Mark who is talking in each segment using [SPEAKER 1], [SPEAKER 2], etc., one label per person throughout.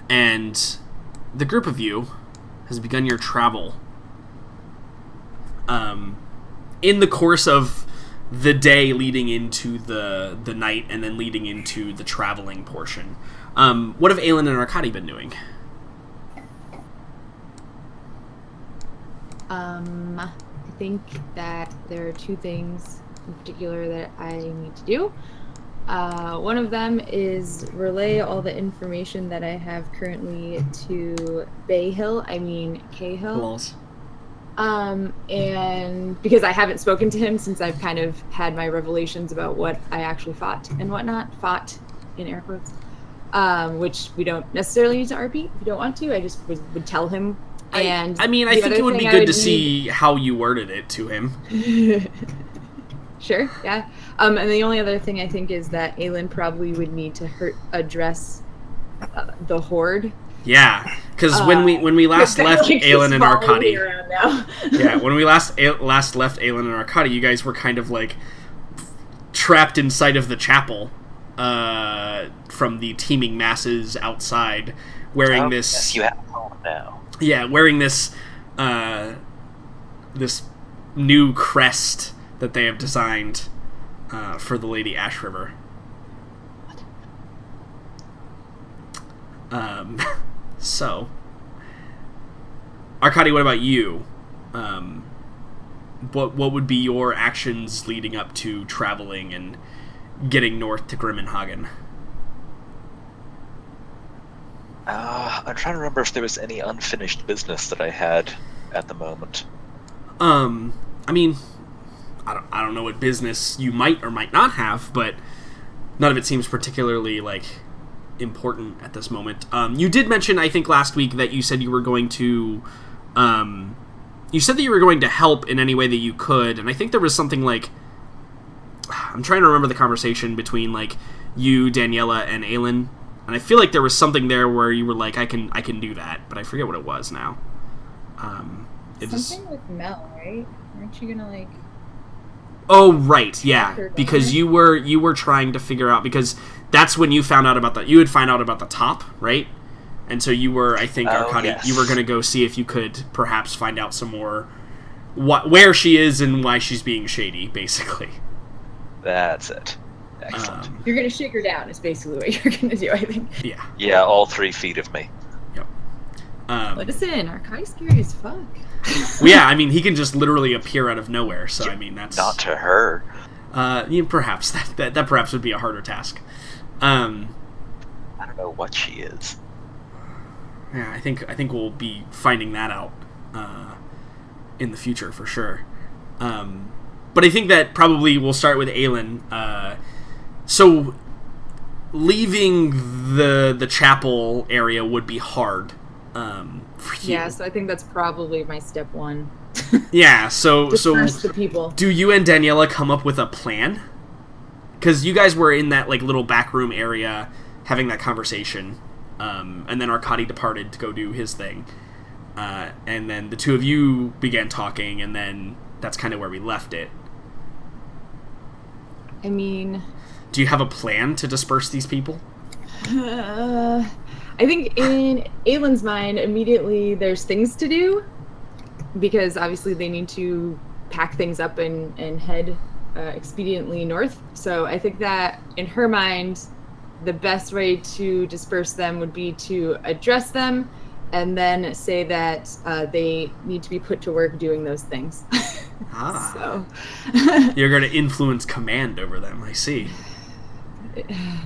[SPEAKER 1] and the group of you has begun your travel. In the course of the day leading into the night and then leading into the traveling portion. What have Aelin and Arkady been doing?
[SPEAKER 2] I think that there are two things in particular that I need to do. One of them is relay all the information that I have currently to Cahill.
[SPEAKER 1] Walls.
[SPEAKER 2] And because I haven't spoken to him since I've kind of had my revelations about what I actually fought and whatnot. Fought, in air quotes. Which we don't necessarily need to RP if you don't want to. I just would tell him. And
[SPEAKER 1] I think it would be good to see how you worded it to him.
[SPEAKER 2] Sure, yeah. And the only other thing I think is that Aelin probably would need to address the Horde.
[SPEAKER 1] Yeah, because when we last left Aelin and Arkady, when we last left Aelin and Arkady, you guys were kind of like trapped inside of the chapel from the teeming masses outside, wearing this.
[SPEAKER 3] Yes, you have a home now.
[SPEAKER 1] Yeah, wearing this this new crest that they have designed for the Lady Ash River. So, Arkady, what about you? What would be your actions leading up to traveling and getting north to Grimmenhagen?
[SPEAKER 3] I'm trying to remember if there was any unfinished business that I had at the moment.
[SPEAKER 1] I mean, I don't know what business you might or might not have, but none of it seems particularly, important at this moment. You did mention, I think, last week that you said you were going to... you said that you were going to help in any way that you could, and I think there was something I'm trying to remember the conversation between, you, Daniela, and Aelin, and I feel like there was something there where you were like, I can do that, but I forget what it was now.
[SPEAKER 2] Something with Mel, right? Aren't you gonna,
[SPEAKER 1] Oh, right, yeah, because you were trying to figure out, because that's when you found out about you had found out about the top, right? And so you were, I think, Arkady,
[SPEAKER 3] yes.
[SPEAKER 1] You were going to go see if you could perhaps find out some more where she is and why she's being shady, basically.
[SPEAKER 3] That's it. Excellent.
[SPEAKER 2] You're going to shake her down is basically what you're going to do, I think.
[SPEAKER 1] Yeah.
[SPEAKER 3] Yeah, all 3 feet of me.
[SPEAKER 1] Yep.
[SPEAKER 2] Let us in. Arkady's scary as fuck.
[SPEAKER 1] Well, yeah, I mean, he can just literally appear out of nowhere, so, I mean, that's...
[SPEAKER 3] Not to her.
[SPEAKER 1] Perhaps. That perhaps would be a harder task.
[SPEAKER 3] I don't know what she is.
[SPEAKER 1] Yeah, I think we'll be finding that out in the future for sure. But I think that probably we'll start with Aelin. So leaving the chapel area would be hard for you.
[SPEAKER 2] Yeah, so I think that's probably my step one.
[SPEAKER 1] Yeah, so
[SPEAKER 2] disperse the people.
[SPEAKER 1] Do you and Daniela come up with a plan? Because you guys were in that little back room area having that conversation, and then Arkady departed to go do his thing, and then the two of you began talking, and then that's kind of where we left it.
[SPEAKER 2] I mean...
[SPEAKER 1] Do you have a plan to disperse these people?
[SPEAKER 2] I think in Aelin's mind, immediately there's things to do, because obviously they need to pack things up and head expediently north. So I think that in her mind, the best way to disperse them would be to address them and then say that they need to be put to work doing those things. So
[SPEAKER 1] you're going to influence command over them, I see.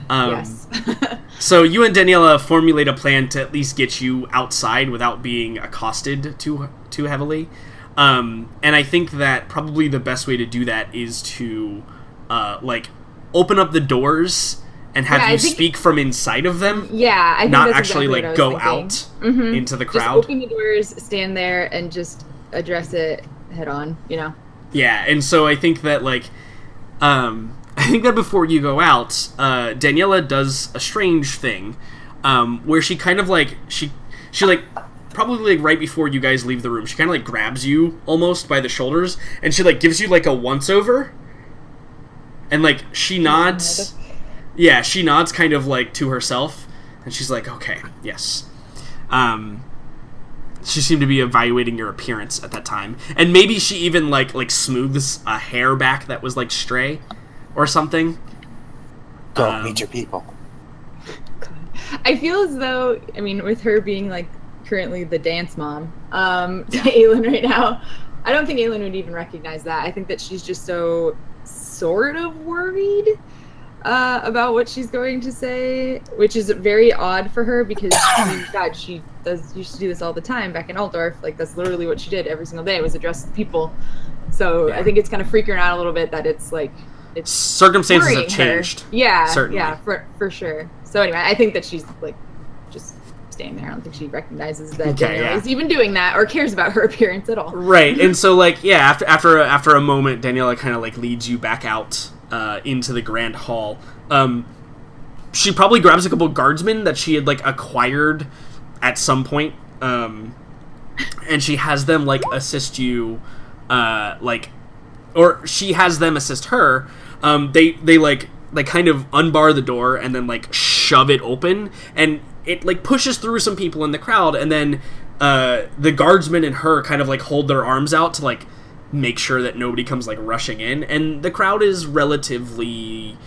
[SPEAKER 2] Yes.
[SPEAKER 1] So you and Daniela formulate a plan to at least get you outside without being accosted too heavily. And I think that probably the best way to do that is to open up the doors and have you speak from inside of them.
[SPEAKER 2] Yeah, I think
[SPEAKER 1] not
[SPEAKER 2] that's
[SPEAKER 1] actually
[SPEAKER 2] exactly
[SPEAKER 1] go
[SPEAKER 2] what I was
[SPEAKER 1] out into the crowd.
[SPEAKER 2] Just open the doors, stand there, and just address it head on.
[SPEAKER 1] Yeah, and so I think that I think that before you go out, Daniela does a strange thing, where she kind of she probably right before you guys leave the room, she kind of grabs you almost by the shoulders, and she gives you a once over, and she nods. Yeah, she nods kind of to herself, and she's like, okay, yes. She seemed to be evaluating your appearance at that time, and maybe she even like smooths a hair back that was like stray, or something.
[SPEAKER 4] Don't meet your people.
[SPEAKER 2] I feel as though, I mean, with her being like currently the dance mom to Aelin right now, I don't think Aelin would even recognize that. I think that she's just so sort of worried about what she's going to say, which is very odd for her because she used to do this all the time back in Altdorf. Like, that's literally what she did every single day, was address the people. So I think it's kind of freaking her out a little bit that it's like, it's
[SPEAKER 1] circumstances have changed.
[SPEAKER 2] Her. Yeah,
[SPEAKER 1] certainly.
[SPEAKER 2] Yeah, for sure. So anyway, I think that she's like just staying there. I don't think she recognizes that Daniela is even doing that or cares about her appearance at all.
[SPEAKER 1] Right, and so like after a moment, Daniela kind of like leads you back out into the grand hall. She probably grabs a couple guardsmen that she had like acquired at some point, and she has them like assist you, or she has them assist her. They kind of unbar the door and then like shove it open, and it like pushes through some people in the crowd, and then the guardsmen and her kind of like hold their arms out to like make sure that nobody comes like rushing in, and the crowd is relatively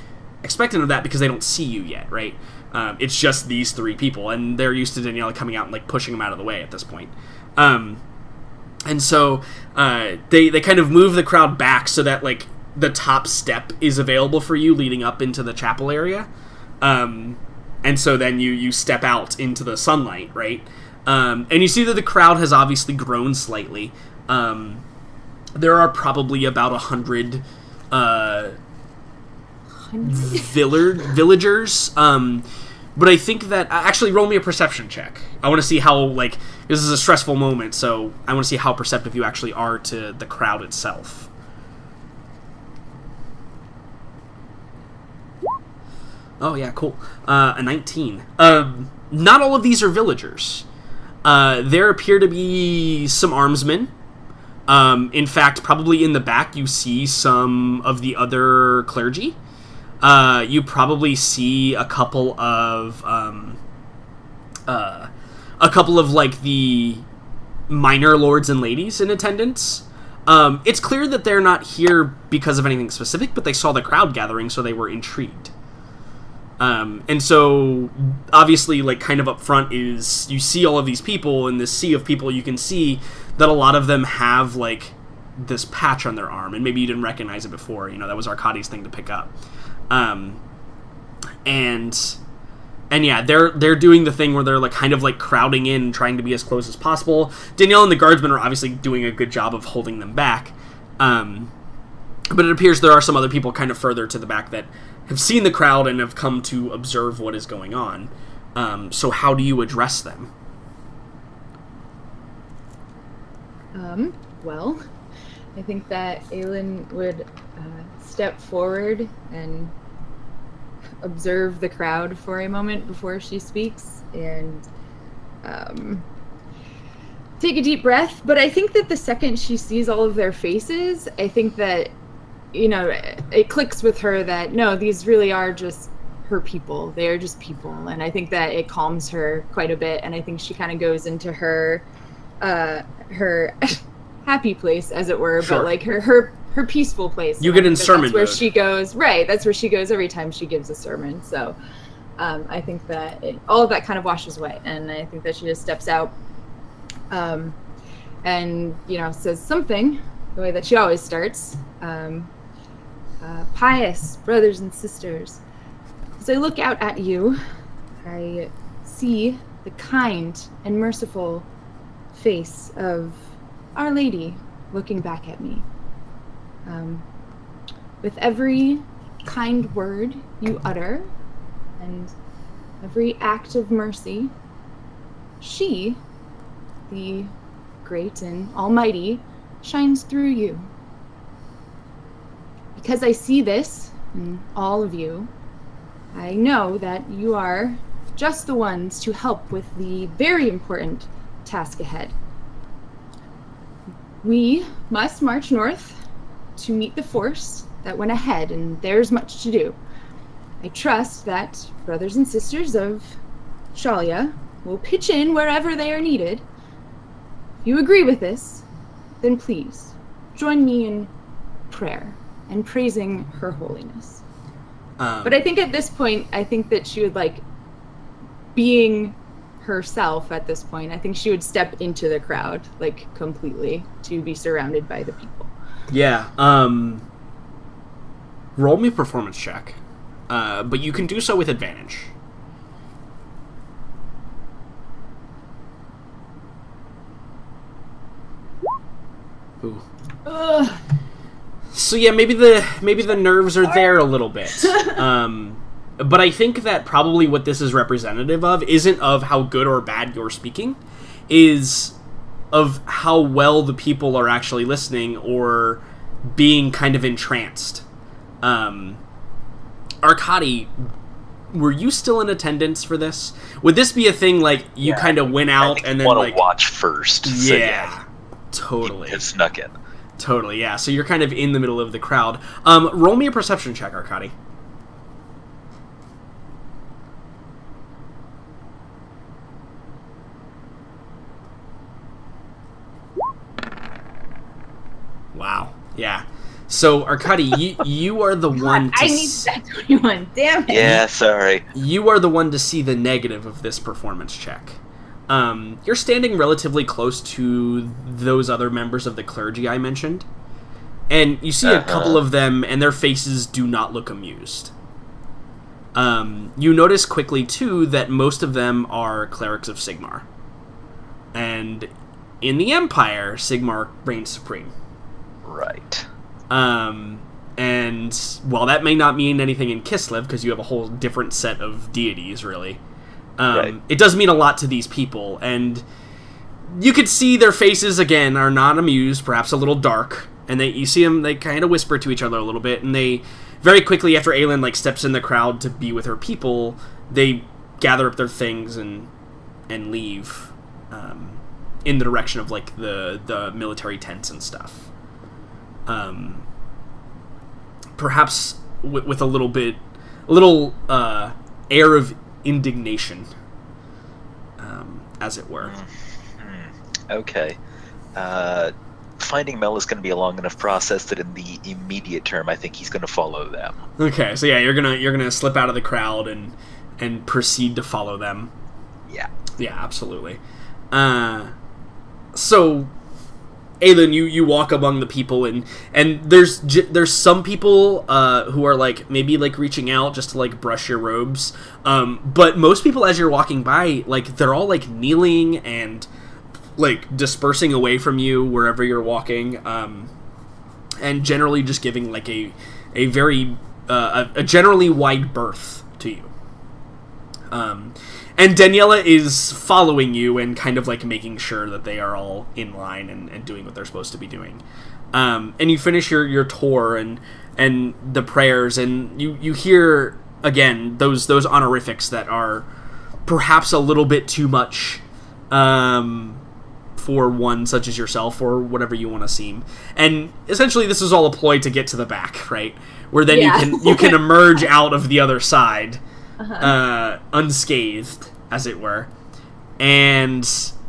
[SPEAKER 1] expectant of that because they don't see you yet, right? It's just these three people, and they're used to Daniela coming out and like pushing them out of the way at this point. And so they kind of move the crowd back so that like the top step is available for you leading up into the chapel area. And so then you step out into the sunlight, right? And you see that the crowd has obviously grown slightly. There are probably about 100 villagers. But I think that... Actually, roll me a perception check. I want to see how, like... This is a stressful moment, so I want to see how perceptive you actually are to the crowd itself. Oh, yeah, cool. A 19. Not all of these are villagers. There appear to be some armsmen. In fact, probably in the back you see some of the other clergy. You probably see a couple of like the minor lords and ladies in attendance. It's clear that they're not here because of anything specific, but they saw the crowd gathering, so they were intrigued. And so, obviously, like, kind of up front is, you see all of these people, in this sea of people, you can see that a lot of them have, like, this patch on their arm, and maybe you didn't recognize it before, you know, that was Arcadi's thing to pick up. And yeah, they're doing the thing where they're, like, kind of, like, crowding in, trying to be as close as possible. Danielle and the guardsmen are obviously doing a good job of holding them back. But it appears there are some other people kind of further to the back that have seen the crowd and have come to observe what is going on. So how do you address them?
[SPEAKER 2] Well, I think that Aelin would step forward and observe the crowd for a moment before she speaks and take a deep breath. But I think that the second she sees all of their faces, I think that, you know, it clicks with her that, no, these really are just her people. They are just people. And I think that it calms her quite a bit. And I think she kind of goes into her happy place, as it were,
[SPEAKER 1] Sure.
[SPEAKER 2] but like her peaceful place.
[SPEAKER 1] You get in sermon
[SPEAKER 2] That's where
[SPEAKER 1] mode.
[SPEAKER 2] she goes. Right. That's where she goes every time she gives a sermon. So I think that all of that kind of washes away. And I think that she just steps out and, you know, says something the way that she always starts. Pious brothers and sisters, as I look out at you, I see the kind and merciful face of Our Lady looking back at me. With every kind word you utter and every act of mercy, she, the great and almighty, shines through you. Because I see this in all of you, I know that you are just the ones to help with the very important task ahead. We must march north to meet the force that went ahead, and there's much to do. I trust that brothers and sisters of Shalia will pitch in wherever they are needed. If you agree with this, then please join me in prayer and praising her holiness. But I think at this point, I think that she would like being herself at this point. I think she would step into the crowd like completely to be surrounded by the people.
[SPEAKER 1] Yeah. Roll me a performance check. But you can do so with advantage. Ooh.
[SPEAKER 2] Ugh.
[SPEAKER 1] So yeah, maybe the nerves are there a little bit. But I think that probably what this is representative of isn't of how good or bad you're speaking, is of how well the people are actually listening or being kind of entranced. Arkady, were you still in attendance for this? Would this be a thing like you kind of went out and then like
[SPEAKER 3] watch first?
[SPEAKER 1] Yeah, totally.
[SPEAKER 3] Have snuck in.
[SPEAKER 1] Totally, yeah. So you're kind of in the middle of the crowd. Roll me a perception check, Arkady. Wow. Yeah. So, Arkady, you are the one to...
[SPEAKER 2] I need that 21. Damn it.
[SPEAKER 3] Yeah, sorry.
[SPEAKER 1] You are the one to see the negative of this performance check. You're standing relatively close to those other members of the clergy I mentioned. And you see a couple of them, and their faces do not look amused. You notice quickly, too, that most of them are clerics of Sigmar. And in the Empire, Sigmar reigns supreme.
[SPEAKER 3] Right.
[SPEAKER 1] And while that may not mean anything in Kislev, because you have a whole different set of deities, really,
[SPEAKER 3] right.
[SPEAKER 1] It does mean a lot to these people, and you could see their faces, again, are not amused, perhaps a little dark, and you see them, they kind of whisper to each other a little bit, and they, very quickly after Aelin, like, steps in the crowd to be with her people, they gather up their things and leave, in the direction of, like, the military tents and stuff. Perhaps with a little air of indignation, as it were.
[SPEAKER 3] Okay. Finding Mel is going to be a long enough process that in the immediate term, I think he's going to follow them.
[SPEAKER 1] Okay, so yeah, you're gonna slip out of the crowd and proceed to follow them.
[SPEAKER 3] Yeah.
[SPEAKER 1] Yeah, absolutely. So, Aelin, you walk among the people, and there's some people who are like maybe like reaching out just to like brush your robes, but most people as you're walking by, like they're all like kneeling and like dispersing away from you wherever you're walking, and generally just giving like a very a generally wide berth to you. And Daniela is following you and kind of like making sure that they are all in line and doing what they're supposed to be doing. And you finish your tour and the prayers, and you hear again those honorifics that are perhaps a little bit too much for one such as yourself, or whatever you want to seem. And essentially this is all a ploy to get to the back, right? Where then you can emerge out of the other side. Unscathed, as it were, and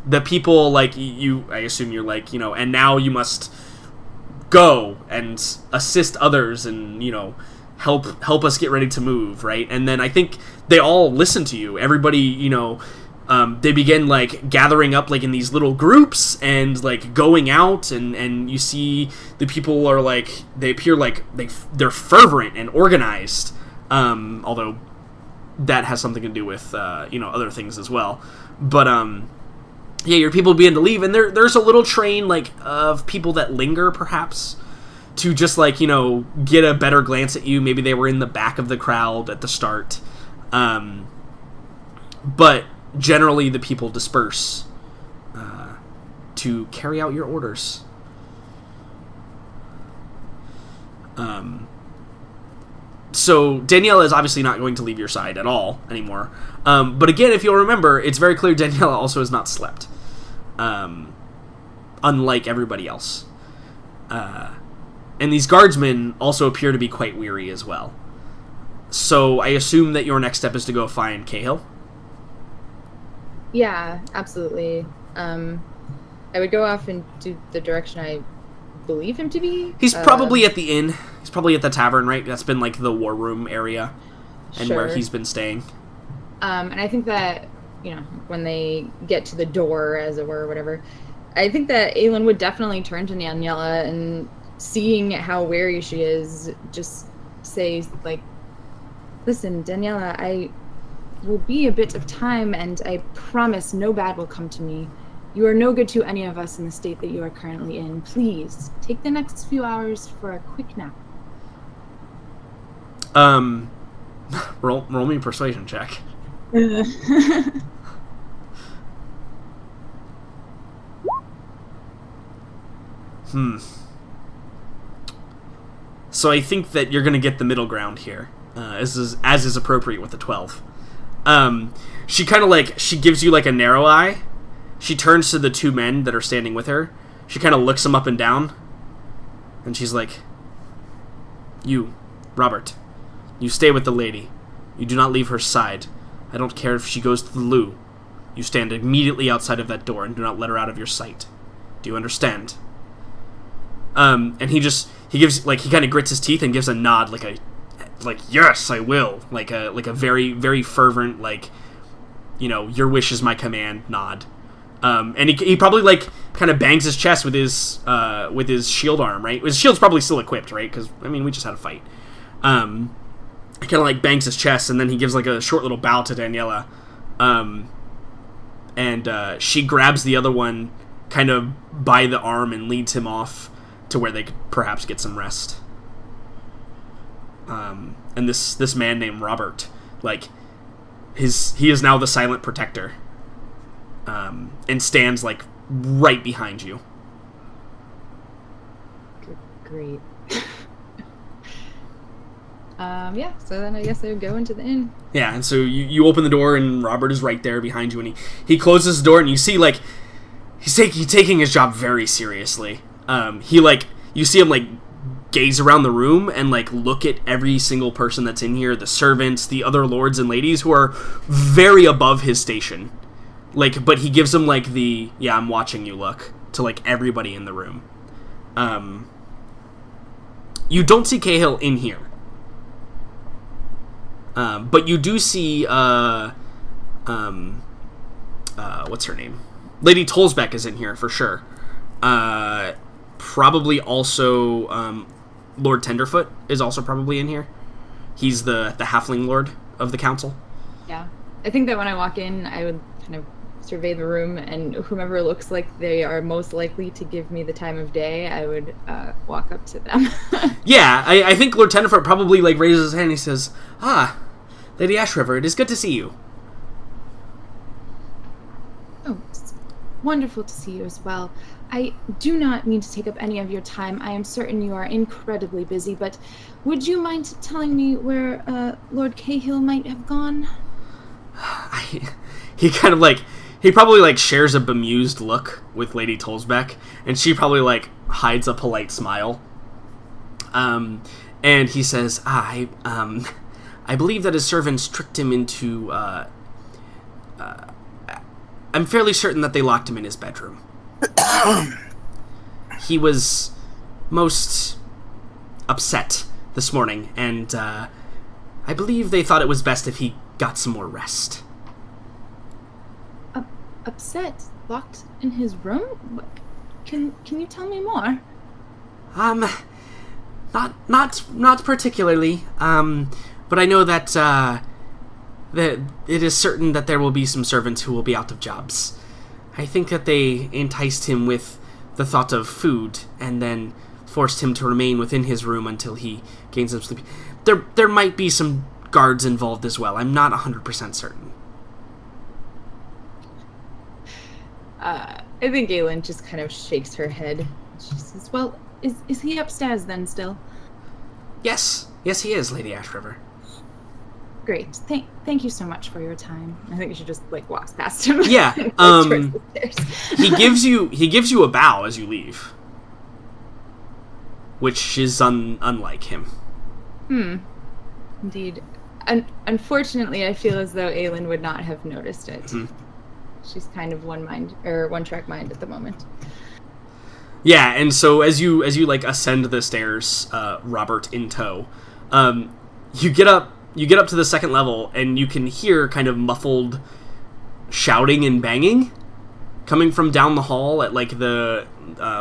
[SPEAKER 1] the people like I assume you're like, and now you must go and assist others and help us get ready to move, right? And then I think they all listen to you. Everybody, they begin like gathering up like in these little groups and like going out, and you see the people are like, they appear like they're fervent and organized, although that has something to do with other things as well. But yeah, your people begin to leave, and there's a little train like of people that linger perhaps to just like get a better glance at you. Maybe they were in the back of the crowd at the start, but generally the people disperse to carry out your orders. So Daniela is obviously not going to leave your side at all anymore. But again, if you'll remember, it's very clear Daniela also has not slept. Unlike everybody else. And these guardsmen also appear to be quite weary as well. So I assume that your next step is to go find Cahill?
[SPEAKER 2] Yeah, absolutely. I would go off into the direction I believe him to be.
[SPEAKER 1] He's probably at the inn. He's probably at the tavern, right? That's been like the war room area and where he's been staying.
[SPEAKER 2] And I think that, when they get to the door, as it were, or whatever, I think that Aelin would definitely turn to Daniela and, seeing how wary she is, just say, like, listen, Daniela, I will be a bit of time, and I promise no bad will come to me. You are no good to any of us in the state that you are currently in. Please, take the next few hours for a quick nap.
[SPEAKER 1] Roll me a persuasion check. So I think that you're going to get the middle ground here, as is appropriate with the 12. She kind of she gives you like a narrow eye. She turns to the two men that are standing with her. She kind of looks them up and down, and she's like, "You, Robert, you stay with the lady. You do not leave her side. I don't care if she goes to the loo. You stand immediately outside of that door and do not let her out of your sight. Do you understand?" And he gives, he kind of grits his teeth and gives a nod, like yes, I will, like a very, very fervent, your wish is my command nod. And he probably kind of bangs his chest with his shield arm, right? His shield's probably still equipped, right? Because we just had a fight. He kind of bangs his chest, and then he gives a short little bow to Daniela, and she grabs the other one kind of by the arm and leads him off to where they could perhaps get some rest. And this man named Robert, he is now the silent protector, and stands right behind you.
[SPEAKER 2] Great. So then I guess I would go into the inn.
[SPEAKER 1] Yeah, and so you open the door, and Robert is right there behind you, and he closes the door, and you see, he's taking his job very seriously. You see him, gaze around the room and, look at every single person that's in here, the servants, the other lords and ladies who are very above his station. But he gives them, the, yeah, I'm watching you look to, everybody in the room. You don't see Cahill in here. But you do see, what's her name? Lady Tolsbeck is in here, for sure. Probably also, Lord Tenderfoot is also probably in here. He's the halfling lord of the council.
[SPEAKER 2] Yeah. I think that when I walk in, I would kind of survey the room, and whomever looks like they are most likely to give me the time of day, I would walk up to them.
[SPEAKER 1] Yeah, I think Lord Tenderfoot probably raises his hand and he says, "Ah, Lady Ashriver, it is good to see you."
[SPEAKER 2] Oh, it's wonderful to see you as well. I do not mean to take up any of your time. I am certain you are incredibly busy, but would you mind telling me where Lord Cahill might have gone?
[SPEAKER 1] He kind of he probably shares a bemused look with Lady Tolsbeck, and she probably hides a polite smile. And he says, I believe that his servants tricked him into, I'm fairly certain that they locked him in his bedroom. He was most upset this morning, and I believe they thought it was best if he got some more rest.
[SPEAKER 2] Upset? Locked in his room? Can you tell me more?
[SPEAKER 1] Not particularly. But I know that that it is certain that there will be some servants who will be out of jobs. I think that they enticed him with the thought of food, and then forced him to remain within his room until he gains some sleep. There might be some guards involved as well. I'm not 100% certain.
[SPEAKER 2] I think Aelin just kind of shakes her head. She says, "Well, is he upstairs then still?"
[SPEAKER 1] Yes, he is, Lady Ashriver.
[SPEAKER 2] Great. Thank you so much for your time. I think she just walks past him.
[SPEAKER 1] Yeah.
[SPEAKER 2] Towards the stairs.
[SPEAKER 1] he gives you a bow as you leave, which is unlike him.
[SPEAKER 2] Indeed. Unfortunately, I feel as though Aelin would not have noticed it.
[SPEAKER 1] Mm-hmm.
[SPEAKER 2] she's kind of one track mind at the moment.
[SPEAKER 1] Yeah, and so as you like ascend the stairs, Robert in tow, you get up to the second level, and you can hear kind of muffled shouting and banging coming from down the hall at like the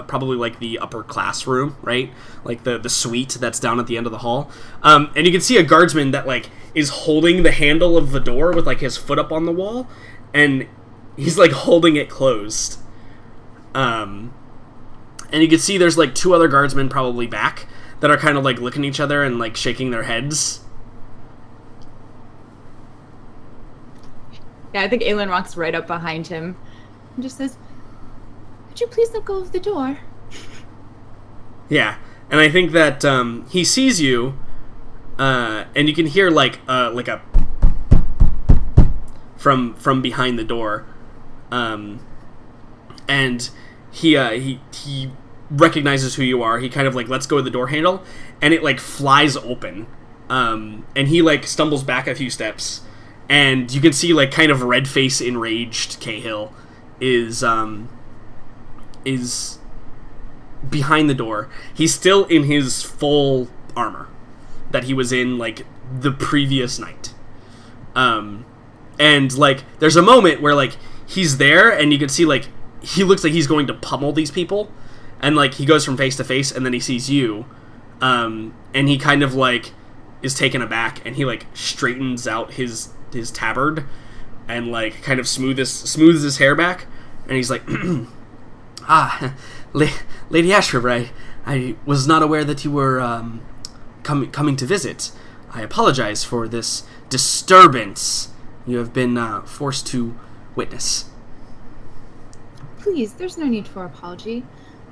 [SPEAKER 1] probably like the upper classroom, right? Like the suite that's down at the end of the hall. And you can see a guardsman that like is holding the handle of the door with like his foot up on the wall, and he's like holding it closed. And you can see there's like two other guardsmen probably back that are kind of like looking at each other and like shaking their heads.
[SPEAKER 2] Yeah, I think Aelin walks right up behind him and just says, "Would you please let go of the door?"
[SPEAKER 1] Yeah, and I think that he sees you, and you can hear like a from behind the door, and he recognizes who you are. He kind of like lets go of the door handle, and it like flies open, and he like stumbles back a few steps, and you can see like kind of red face enraged Cahill is behind the door. He's still in his full armor that he was in like the previous night, and like there's a moment where like he's there and you can see like he looks like he's going to pummel these people, and like he goes from face to face, and then he sees you, and he kind of like is taken aback, and he like straightens out his tabard and like kind of smooths his hair back, and he's like, Lady Ashford, I was not aware that you were coming to visit. I apologize for this disturbance you have been forced to witness.
[SPEAKER 2] Please, there's no need for apology.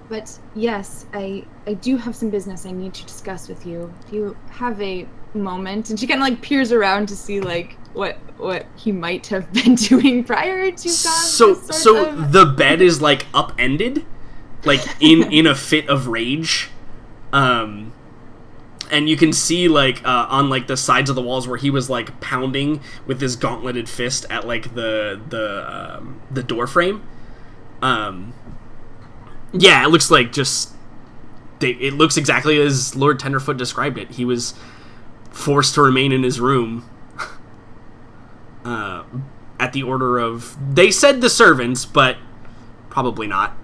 [SPEAKER 2] But yes, I do have some business I need to discuss with you. If you have a moment. And she kind of like peers around to see like what he might have been doing prior to
[SPEAKER 1] So the bed is like upended, like in a fit of rage. And you can see like on like the sides of the walls where he was like pounding with his gauntleted fist at like the door frame. Yeah, it looks like it looks exactly as Lord Tenderfoot described it. He was forced to remain in his room at the order of, they said the servants, but probably not.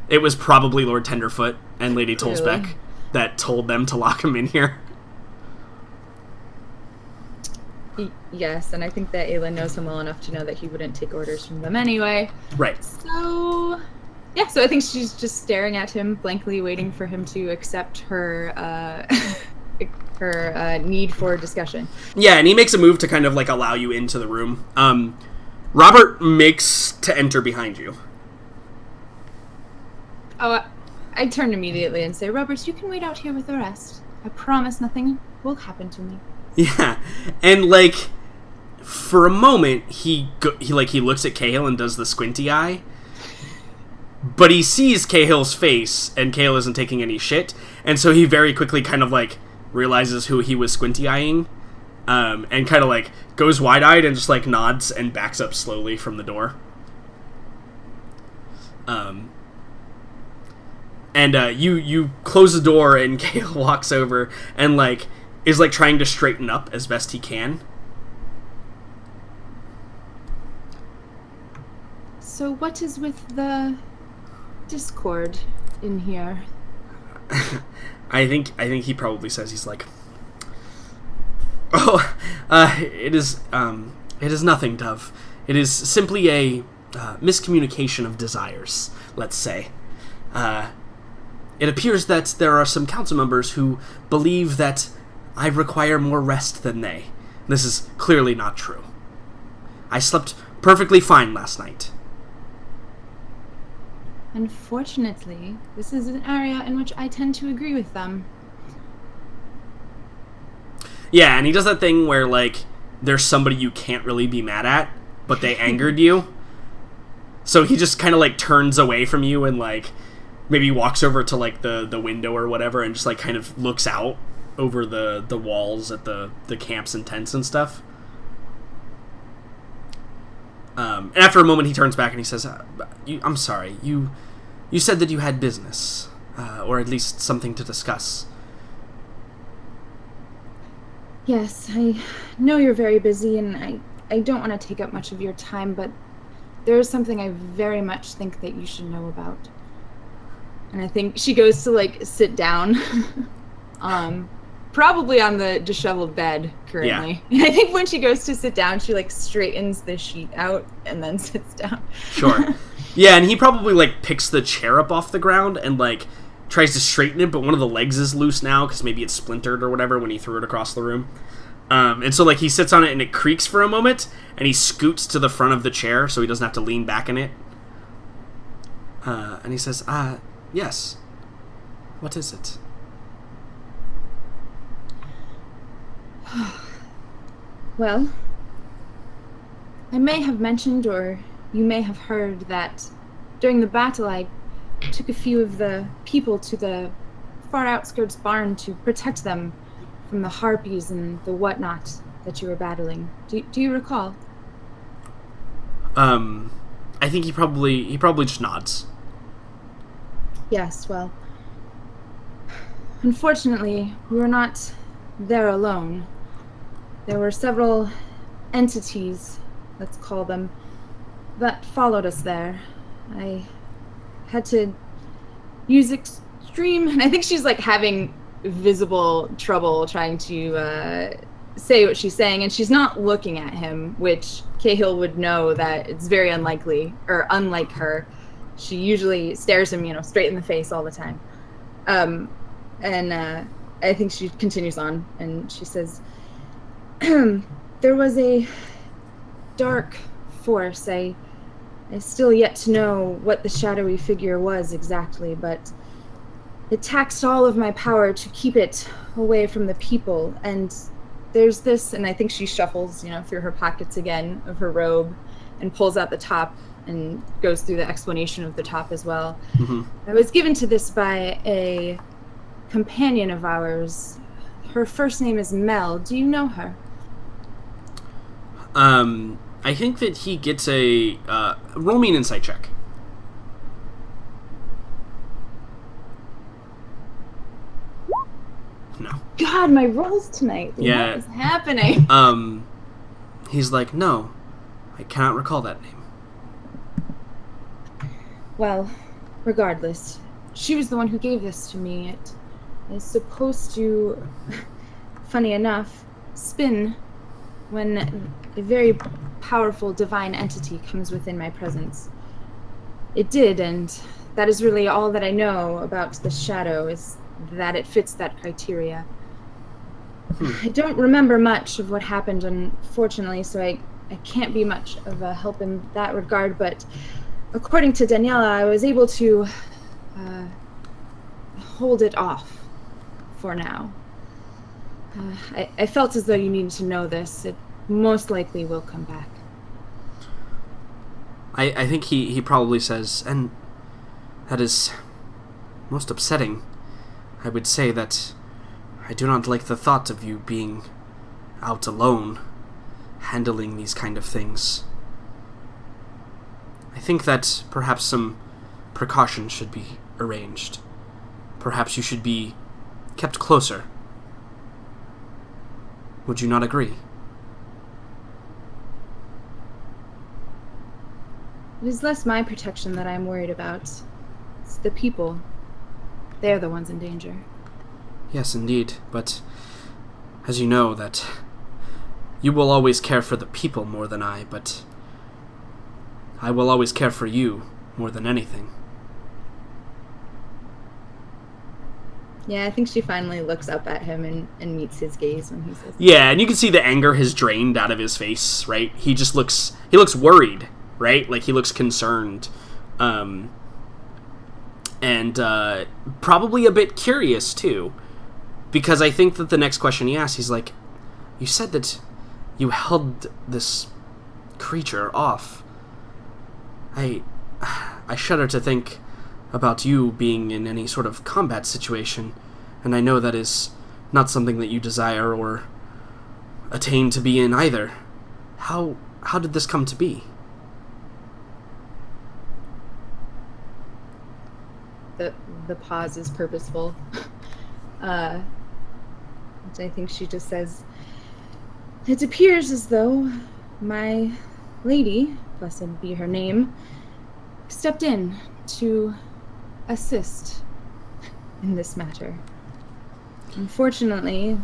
[SPEAKER 1] It was probably Lord Tenderfoot and Lady Tolsbeck that told them to lock him in here.
[SPEAKER 2] Yes, and I think that Aelin knows him well enough to know that he wouldn't take orders from them anyway.
[SPEAKER 1] Right.
[SPEAKER 2] So, yeah, so I think she's just staring at him blankly, waiting for him to accept her her need for discussion.
[SPEAKER 1] Yeah, and he makes a move to kind of like allow you into the room. Robert makes to enter behind you.
[SPEAKER 2] Oh, I turn immediately and say, "Roberts, you can wait out here with the rest. I promise nothing will happen to me."
[SPEAKER 1] Yeah, and like for a moment he looks at Cahill and does the squinty eye, but he sees Cahill's face and Cahill isn't taking any shit, and so he very quickly kind of like realizes who he was squinty eyeing, and kind of like goes wide eyed and just like nods and backs up slowly from the door. And you close the door and Cahill walks over and like is like trying to straighten up as best he can.
[SPEAKER 2] So what is with the discord in here?
[SPEAKER 1] I think he probably says, he's like, it is nothing, Dove. It is simply a miscommunication of desires, let's say. It appears that there are some council members who believe that I require more rest than they. This is clearly not true. I slept perfectly fine last night.
[SPEAKER 2] Unfortunately, this is an area in which I tend to agree with them.
[SPEAKER 1] Yeah, and he does that thing where, like, there's somebody you can't really be mad at, but they angered you. So he just kind of, like, turns away from you and, like, maybe walks over to, like, the window or whatever and just, like, kind of looks out over the walls at the camps and tents and stuff. And after a moment, he turns back and he says, I'm sorry, you said that you had business, or at least something to discuss.
[SPEAKER 2] Yes, I know you're very busy, and I don't want to take up much of your time, but there is something I very much think that you should know about. And I think she goes to, like, sit down, probably on the disheveled bed currently. Yeah. I think when she goes to sit down, she, like, straightens the sheet out and then sits down.
[SPEAKER 1] Sure. Yeah, and he probably, like, picks the chair up off the ground and, like, tries to straighten it, but one of the legs is loose now because maybe it's splintered or whatever when he threw it across the room. And so, like, he sits on it and it creaks for a moment, and he scoots to the front of the chair so he doesn't have to lean back in it. And he says, yes. What is it?
[SPEAKER 2] Well, I may have mentioned, or you may have heard, that during the battle I took a few of the people to the far outskirts barn to protect them from the harpies and the whatnot that you were battling. Do you recall?
[SPEAKER 1] I think he probably just nods.
[SPEAKER 2] Yes, well, unfortunately, we were not there alone. There were several entities, let's call them, that followed us there. I had to use extreme, and I think she's like having visible trouble trying to say what she's saying, and she's not looking at him, which Cahill would know that it's very unlikely, or unlike her. She usually stares him, straight in the face all the time. And I think she continues on, and she says, there was a dark force. I still yet to know what the shadowy figure was exactly, but it taxed all of my power to keep it away from the people. And there's this, and I think she shuffles, through her pockets again of her robe and pulls out the top and goes through the explanation of the top as well. Mm-hmm. I was given to this by a companion of ours. Her first name is Mel. Do you know her?
[SPEAKER 1] I think that he gets a roll me an insight check. No.
[SPEAKER 2] God, my rolls tonight.
[SPEAKER 1] Yeah.
[SPEAKER 2] What is happening?
[SPEAKER 1] He's like, no, I cannot recall that name.
[SPEAKER 2] Well, regardless, she was the one who gave this to me. It is supposed to, funny enough, spin when a very powerful divine entity comes within my presence. It did, and that is really all that I know about the shadow, is that it fits that criteria. I don't remember much of what happened, unfortunately, so I can't be much of a help in that regard, but according to Daniela, I was able to hold it off for now. I felt as though you needed to know this. It most likely will come back.
[SPEAKER 1] I think he probably says, and that is most upsetting. I would say that I do not like the thought of you being out alone, handling these kind of things. I think that perhaps some precautions should be arranged. Perhaps you should be kept closer. Would you not agree?
[SPEAKER 2] It is less my protection that I'm worried about. It's the people. They're the ones in danger.
[SPEAKER 1] Yes, indeed, but as you know, that you will always care for the people more than I, but I will always care for you more than anything.
[SPEAKER 2] Yeah, I think she finally looks up at him and meets his gaze when he says that.
[SPEAKER 1] Yeah, and you can see the anger has drained out of his face, right? He looks worried, right? Like, he looks concerned. And probably a bit curious, too. Because I think that the next question he asks, he's like, you said that you held this creature off. I shudder to think about you being in any sort of combat situation, and I know that is not something that you desire or attain to be in either. How did this come to be?
[SPEAKER 2] the pause is purposeful. I think she just says, "It appears as though my lady, blessed be her name, stepped in to assist in this matter. Unfortunately,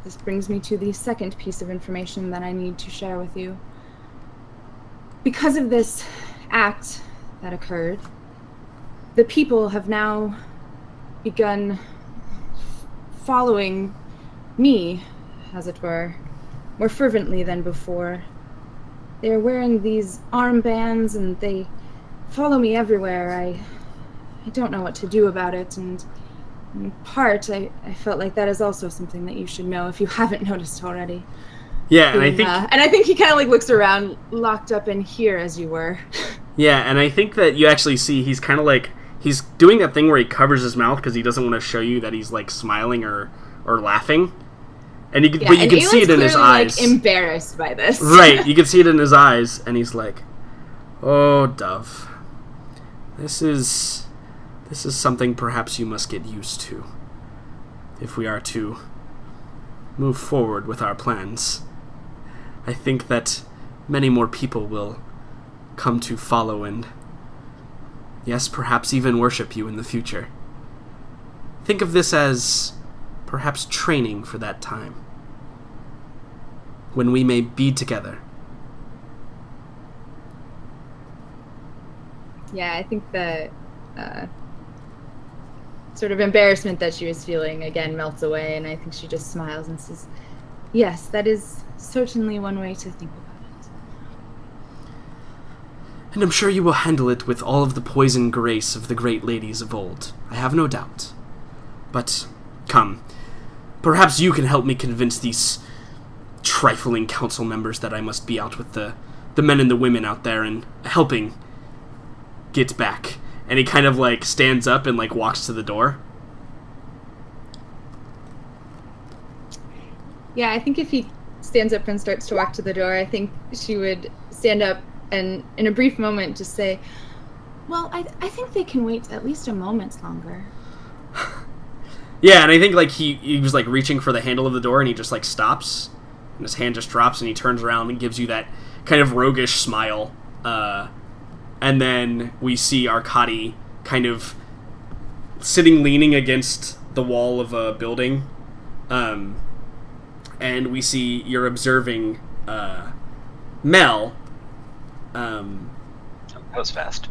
[SPEAKER 2] this brings me to the second piece of information that I need to share with you. Because of this act that occurred, the people have now begun following me, as it were, more fervently than before. They are wearing these armbands and they follow me everywhere. I don't know what to do about it, and in part, I felt like that is also something that you should know if you haven't noticed already.
[SPEAKER 1] Yeah, and I think
[SPEAKER 2] he kind of like looks around, locked up in here as you were.
[SPEAKER 1] Yeah, and I think that you actually see he's kind of like he's doing that thing where he covers his mouth because he doesn't want to show you that he's like smiling or laughing. And you can, but you can see it in his eyes.
[SPEAKER 2] Like embarrassed by this,
[SPEAKER 1] right? You can see it in his eyes, and he's like, "Oh, Dove, this is something perhaps you must get used to if we are to move forward with our plans. I think that many more people will come to follow and, yes, perhaps even worship you in the future. Think of this as perhaps training for that time, when we may be together."
[SPEAKER 2] Yeah, I think the sort of embarrassment that she was feeling again melts away, and I think she just smiles and says, "Yes, that is certainly one way to think about it."
[SPEAKER 1] "And I'm sure you will handle it with all of the poisoned grace of the great ladies of old. I have no doubt. But, come, perhaps you can help me convince these trifling council members that I must be out with the men and the women out there and helping get back." And he kind of like stands up and like walks to the door.
[SPEAKER 2] Yeah, I think if he stands up and starts to walk to the door, I think she would stand up and in a brief moment just say, "Well, I think they can wait at least a moment longer."
[SPEAKER 1] Yeah, and I think like he was like reaching for the handle of the door and he just like stops and his hand just drops and he turns around and gives you that kind of roguish smile. And then we see Arkady kind of sitting leaning against the wall of a building. And we see you're observing Mel.
[SPEAKER 3] That was fast.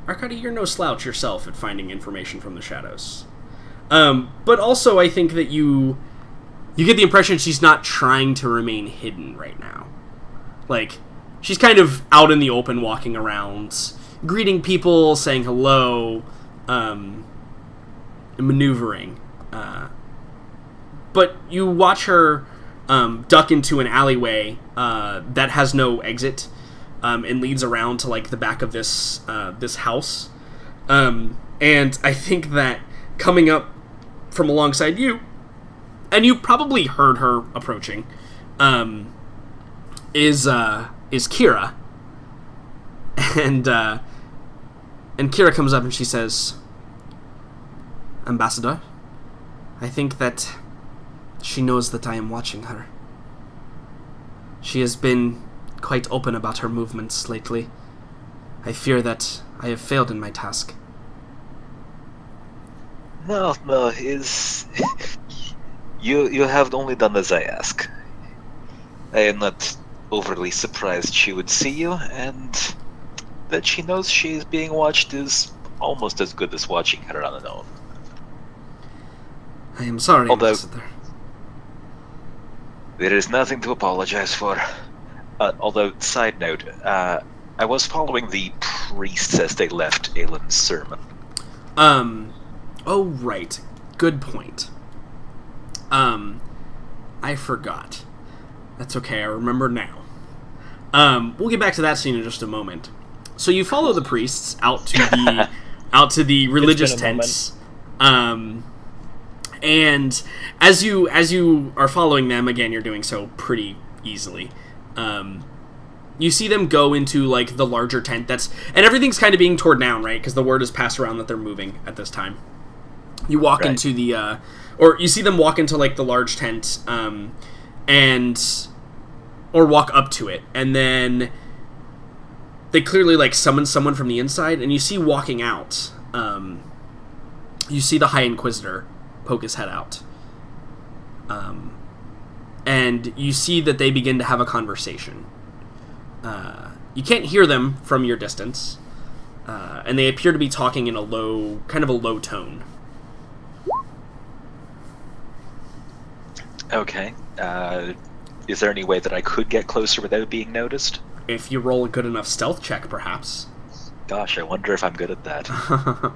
[SPEAKER 1] Arkady, you're no slouch yourself at finding information from the shadows. But also I think that you get the impression she's not trying to remain hidden right now. Like, she's kind of out in the open, walking around, greeting people, saying hello, and maneuvering. But you watch her duck into an alleyway that has no exit and leads around to like the back of this house. And I think that coming up from alongside you, and you probably heard her approaching, is Kira. And Kira comes up and she says, "Ambassador, I think that she knows that I am watching her. She has been quite open about her movements lately. I fear that I have failed in my task."
[SPEAKER 3] No, you have only done as I ask. I am not overly surprised she would see you, and that she knows she is being watched is almost as good as watching her on her own.
[SPEAKER 1] I am sorry, Ambassador.
[SPEAKER 3] There is nothing to apologize for. Although, side note, I was following the priests as they left Aylin's sermon.
[SPEAKER 1] Oh, right. Good point. I forgot. That's okay, I remember now. We'll get back to that scene in just a moment. So you follow the priests out to the religious tents. And as you are following them, again, you're doing so pretty easily. you see them go into, like, the larger tent and everything's kind of being torn down, right? Because the word is passed around that they're moving at this time. You walk into the, or you see them walk into, like, the large tent, or walk up to it, and then they clearly, like, summon someone from the inside, and you see walking out, you see the High Inquisitor poke his head out. And you see that they begin to have a conversation. You can't hear them from your distance, and they appear to be talking in a low tone.
[SPEAKER 3] Okay. Is there any way that I could get closer without being noticed?
[SPEAKER 1] If you roll a good enough stealth check, perhaps.
[SPEAKER 3] Gosh, I wonder if I'm good at that.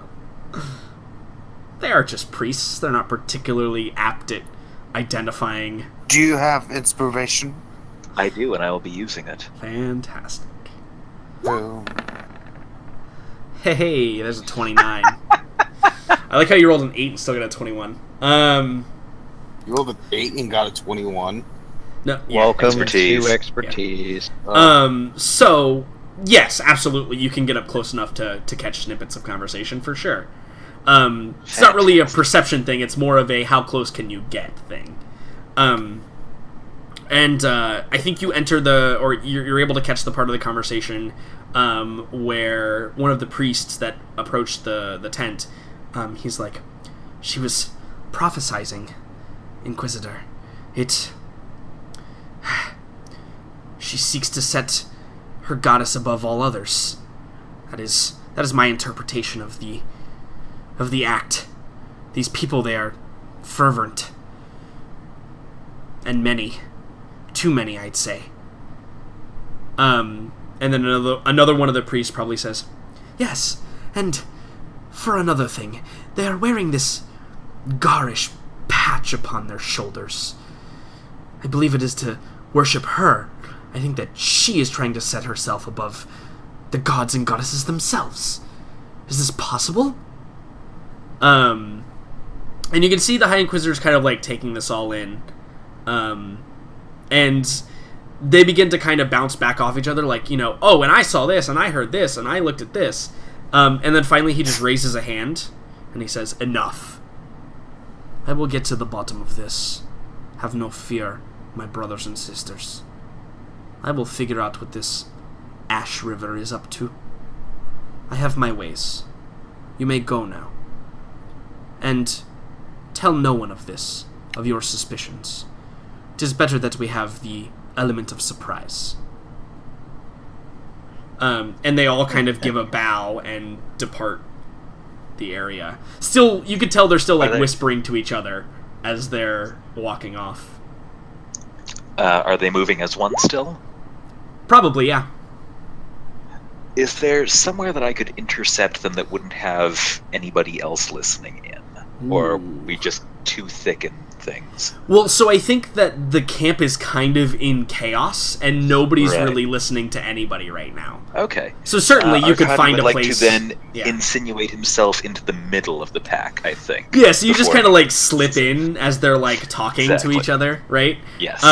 [SPEAKER 1] They are just priests. They're not particularly apt at identifying.
[SPEAKER 4] Do you have inspiration?
[SPEAKER 3] I do, and I will be using it.
[SPEAKER 1] Fantastic.
[SPEAKER 4] Boom.
[SPEAKER 1] Hey, there's a 29. I like how you rolled an 8 and still got a 21.
[SPEAKER 4] You rolled an 8 and got a 21.
[SPEAKER 1] No, yeah,
[SPEAKER 5] Welcome
[SPEAKER 3] expertise.
[SPEAKER 5] to expertise.
[SPEAKER 1] So, yes, absolutely, you can get up close enough to catch snippets of conversation, for sure. It's not really a perception thing, it's more of a how close can you get thing. And I think you enter or you're able to catch the part of the conversation where one of the priests that approached the tent, he's like, "She was prophesizing, Inquisitor. She seeks to set her goddess above all others. That is my interpretation of the act. These people, they are fervent. And many. Too many, I'd say." And then another one of the priests probably says, "Yes, and for another thing, they are wearing this garish patch upon their shoulders. I believe it is to worship her. I think that she is trying to set herself above the gods and goddesses themselves. Is this possible?" And you can see the High Inquisitors kind of, like, taking this all in. And they begin to kind of bounce back off each other, like, "Oh, and I saw this, and I heard this, and I looked at this." And then finally he just raises a hand, and he says, "Enough. I will get to the bottom of this. Have no fear, my brothers and sisters. I will figure out what this Ash River is up to. I have my ways. You may go now. And tell no one of this, of your suspicions. 'Tis better that we have the element of surprise." And they all kind of give a bow and depart the area. Still, you could tell they're still, like, whispering to each other as they're walking off.
[SPEAKER 3] Are they moving as one still?
[SPEAKER 1] Probably, yeah.
[SPEAKER 3] Is there somewhere that I could intercept them that wouldn't have anybody else listening in? Or are we just too thick in things?
[SPEAKER 1] Well, so I think that the camp is kind of in chaos, and nobody's really listening to anybody right now.
[SPEAKER 3] Okay.
[SPEAKER 1] So certainly you could find a
[SPEAKER 3] place.
[SPEAKER 1] place.
[SPEAKER 3] To then insinuate himself into the middle of the pack, I think.
[SPEAKER 1] Yeah, so you just kind of, like, slip in as they're, like, talking to each other, right?
[SPEAKER 3] Yes.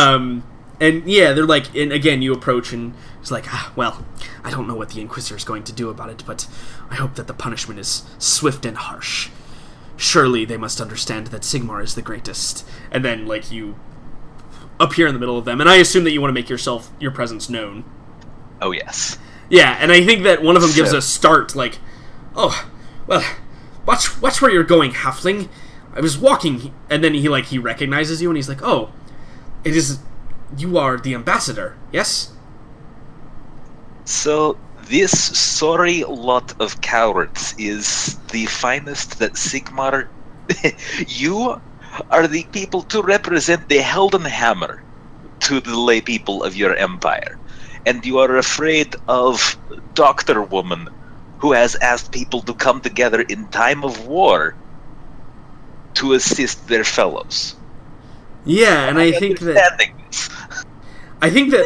[SPEAKER 1] And yeah, they're like, and again, you approach and it's like, well, I don't know what the Inquisitor is going to do about it, but I hope that the punishment is swift and harsh. Surely they must understand that Sigmar is the greatest. And then, like, you appear in the middle of them, and I assume that you want to make your presence known.
[SPEAKER 3] Oh, yes.
[SPEAKER 1] Yeah, and I think that one of them gives a start, like, "Oh, well, watch where you're going, halfling. I was walking," and then he recognizes you, and he's like, "Oh, you are the ambassador, yes?"
[SPEAKER 3] So, this sorry lot of cowards is the finest that Sigmar... You are the people to represent the Helden Hammer to the lay people of your empire. And you are afraid of Doctor Woman, who has asked people to come together in time of war to assist their fellows.
[SPEAKER 1] Yeah, and I think that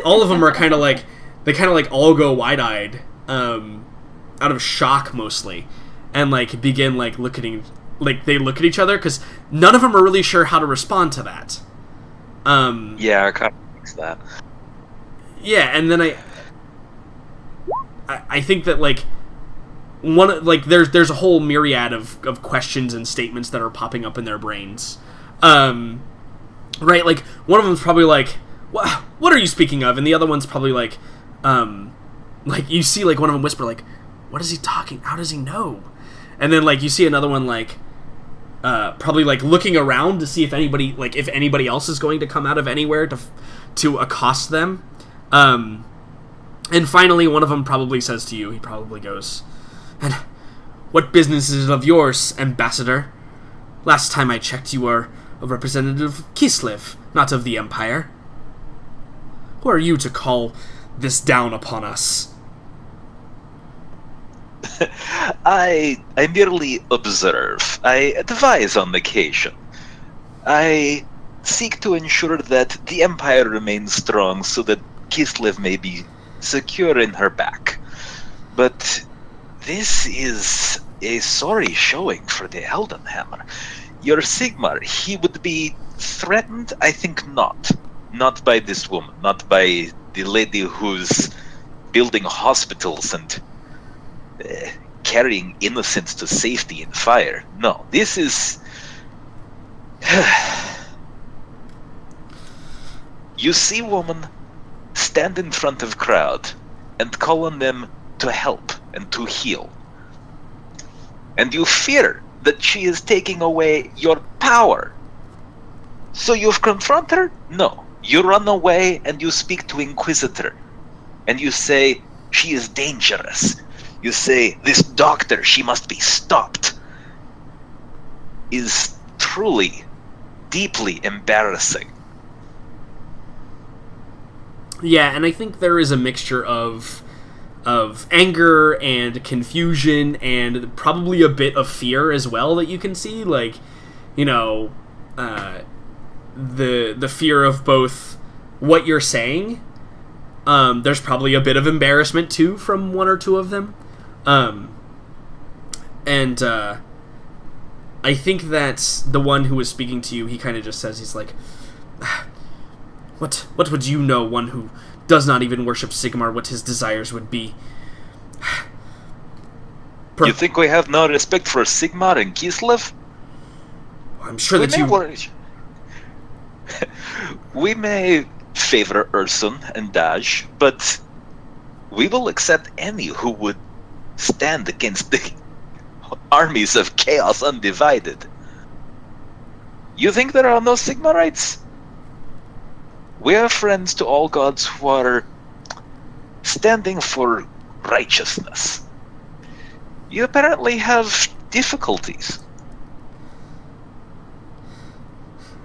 [SPEAKER 1] all of them are kind of like, they kind of like all go wide-eyed, out of shock mostly, and like begin like looking, like they look at each other because none of them are really sure how to respond to that.
[SPEAKER 3] Yeah, I kind of thinks that.
[SPEAKER 1] Yeah, and then I think that, like, there's a whole myriad of questions and statements that are popping up in their brains. Right? Like, one of them's probably like, what are you speaking of? And the other one's probably like, you see, like, one of them whisper, like, what is he talking? How does he know? And then, like, you see another one, like, probably, like, looking around to see if anybody else is going to come out of anywhere to accost them. And finally, one of them probably says to you, he probably goes, "And what business is it of yours, Ambassador? Last time I checked, you were a representative of Kislev, not of the Empire. Who are you to call this down upon us?"
[SPEAKER 3] I merely observe. I advise on occasion. I seek to ensure that the Empire remains strong so that Kislev may be secure in her back. But this is a sorry showing for the Eldenhammer. Your Sigmar, he would be threatened? I think not. Not by this woman. Not by the lady who's building hospitals and carrying innocents to safety in fire. No, this is... You see woman stand in front of crowd and call on them to help and to heal. And you fear that she is taking away your power. So you confront her? No. You run away and you speak to Inquisitor. And you say, she is dangerous. You say, this doctor, she must be stopped. Is truly, deeply embarrassing.
[SPEAKER 1] Yeah, and I think there is a mixture of anger and confusion and probably a bit of fear as well that you can see, like, you know, the fear of both what you're saying. There's probably a bit of embarrassment too from one or two of them, and I think that the one who was speaking to you, he kind of just says, he's like, What would you know, one who does not even worship Sigmar, what his desires would be?
[SPEAKER 3] You think we have no respect for Sigmar and Kislev?
[SPEAKER 1] I'm sure that you...
[SPEAKER 3] We may favor Ursun and Daj, but we will accept any who would stand against the armies of Chaos Undivided. You think there are no Sigmarites? We are friends to all gods who are standing for righteousness. You apparently have difficulties.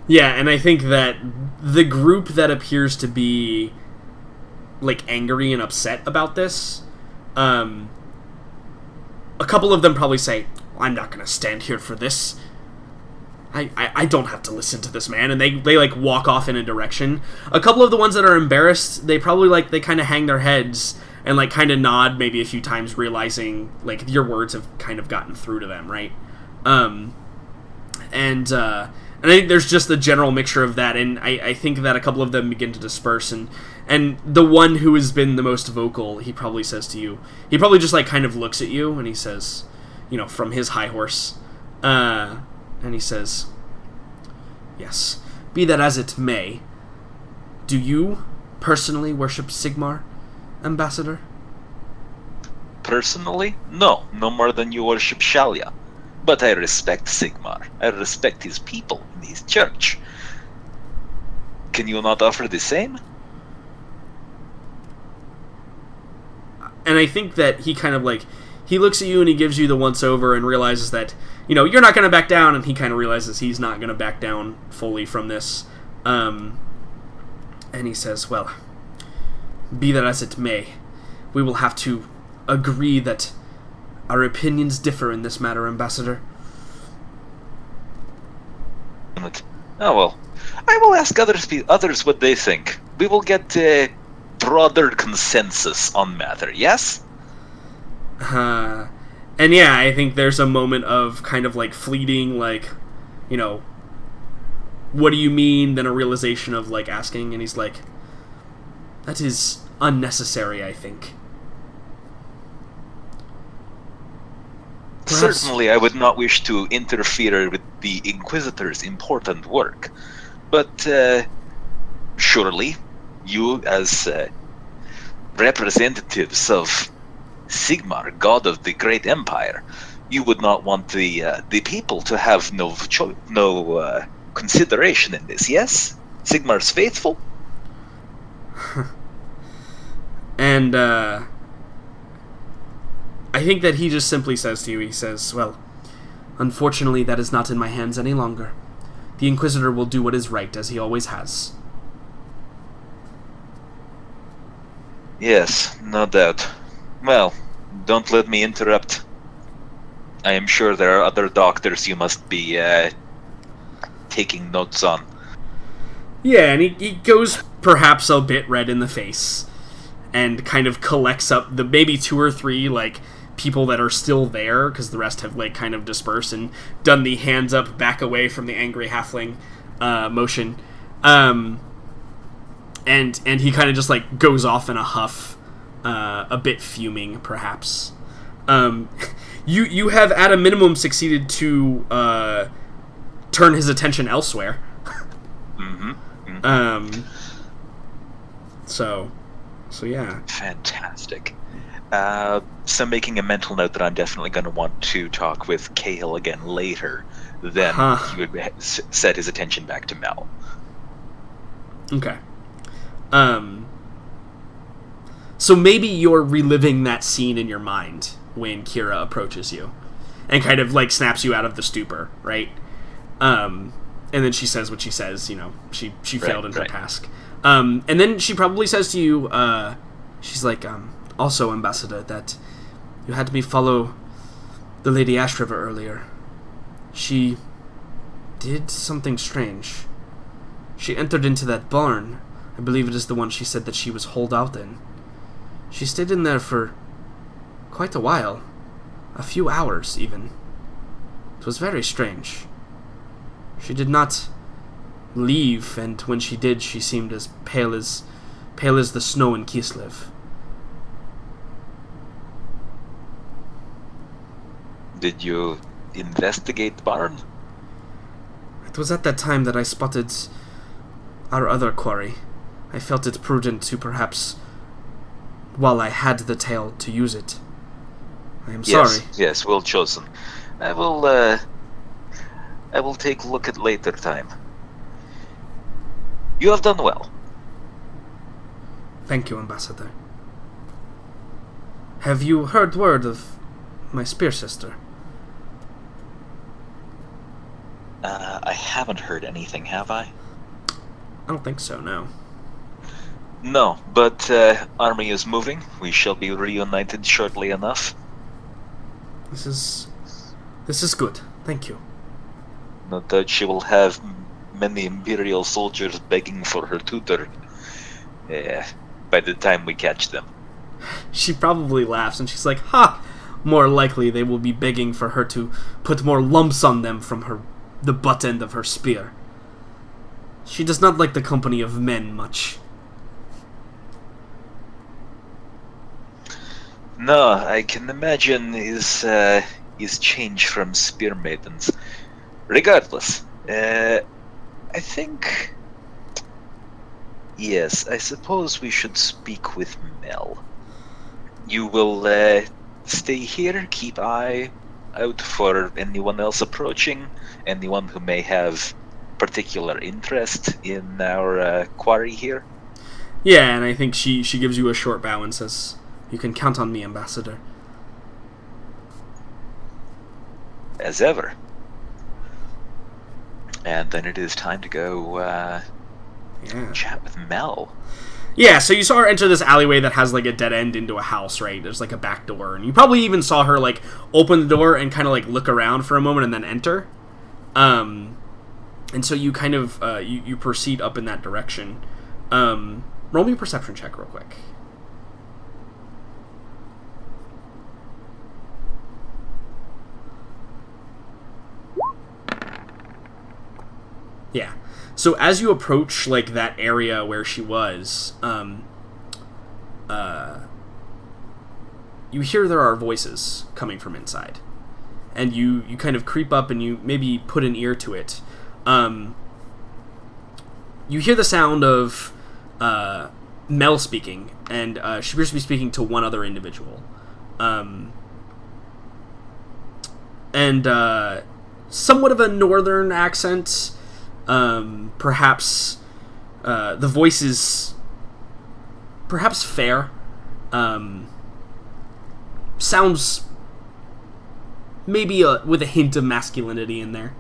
[SPEAKER 1] Yeah, and I think that the group that appears to be, like, angry and upset about this, a couple of them probably say, I'm not going to stand here for this. I don't have to listen to this man, and they like walk off in a direction. A couple of the ones that are embarrassed, they probably like they kind of hang their heads and like kind of nod maybe a few times, realizing like your words have kind of gotten through to them, right? And I think there's just the general mixture of that, and I think that a couple of them begin to disperse, and the one who has been the most vocal, he probably says to you, he probably just like kind of looks at you, and he says, you know, from his high horse, and he says, yes, be that as it may, do you personally worship Sigmar, Ambassador?
[SPEAKER 3] Personally? No more than you worship Shalia. But I respect Sigmar. I respect his people and his church. Can you not offer the same?
[SPEAKER 1] And I think that he kind of like, he looks at you and he gives you the once over and realizes that, you know, you're not going to back down, and he kind of realizes he's not going to back down fully from this. And he says, well, be that as it may, we will have to agree that our opinions differ in this matter, Ambassador.
[SPEAKER 3] Oh well, I will ask others what they think. We will get a broader consensus on matter, yes?
[SPEAKER 1] And yeah, I think there's a moment of kind of like fleeting, like, you know, what do you mean? Then a realization of like asking, and he's like, that is unnecessary, I think. Perhaps...
[SPEAKER 3] Certainly, I would not wish to interfere with the Inquisitor's important work. But surely, you as representatives of Sigmar, god of the great empire, you would not want the people to have no consideration in this, yes? Sigmar's faithful?
[SPEAKER 1] And, I think that he just simply says to you, he says, well, unfortunately that is not in my hands any longer. The Inquisitor will do what is right, as he always has.
[SPEAKER 3] Yes, no doubt. Well, don't let me interrupt. I am sure there are other doctors you must be taking notes on.
[SPEAKER 1] Yeah, and he goes perhaps a bit red in the face and kind of collects up the maybe 2 or 3, like, people that are still there, because the rest have, like, kind of dispersed and done the hands up, back away from the angry halfling motion. And he kind of just, like, goes off in a huff, a bit fuming, perhaps. You have, at a minimum, succeeded to turn his attention elsewhere. So yeah.
[SPEAKER 3] Fantastic. So making a mental note that I'm definitely going to want to talk with Cahill again later, then he would set his attention back to Mel.
[SPEAKER 1] Okay. So maybe you're reliving that scene in your mind when Kira approaches you and kind of, like, snaps you out of the stupor, right? And then she says what she says, you know, she failed in her task. And then she probably says to you, she's like, also, Ambassador, that you had me follow the Lady Ashriver earlier. She did something strange. She entered into that barn. I believe it is the one she said that she was holed out in. She stayed in there for quite a while. A few hours, even. It was very strange. She did not leave, and when she did, she seemed as pale as the snow in Kislev.
[SPEAKER 3] Did you investigate the barn?
[SPEAKER 1] It was at that time that I spotted our other quarry. I felt it prudent to perhaps, while I had the tale, to use it. I am sorry.
[SPEAKER 3] Yes, well chosen. I will take a look at later time. You have done well.
[SPEAKER 1] Thank you, Ambassador. Have you heard word of my spear sister?
[SPEAKER 3] I haven't heard anything, have I?
[SPEAKER 1] I don't think so, no.
[SPEAKER 3] No, but army is moving. We shall be reunited shortly enough.
[SPEAKER 1] This is good. Thank you.
[SPEAKER 3] No doubt she will have many Imperial soldiers begging for her tutor. By the time we catch them.
[SPEAKER 1] She probably laughs and she's like, ha! More likely they will be begging for her to put more lumps on them from the butt end of her spear. She does not like the company of men much.
[SPEAKER 3] No, I can imagine his change from spear maidens. Regardless, I think... Yes, I suppose we should speak with Mel. You will stay here, keep eye out for anyone else approaching, anyone who may have particular interest in our quarry here.
[SPEAKER 1] Yeah, and I think she gives you a short bow and says, "You can count on me, Ambassador."
[SPEAKER 3] As ever. And then it is time to go chat with Mel.
[SPEAKER 1] Yeah, so you saw her enter this alleyway that has, like, a dead end into a house, right? There's, like, a back door. And you probably even saw her, like, open the door and kind of, like, look around for a moment and then enter. And so you kind of, you proceed up in that direction. Roll me a perception check real quick. Yeah. So as you approach, like, that area where she was, you hear there are voices coming from inside. and you kind of creep up and you maybe put an ear to it. You hear the sound of Mel speaking, and she appears to be speaking to one other individual. And somewhat of a northern accent. Perhaps the voice is perhaps fair. Sounds maybe with a hint of masculinity in there.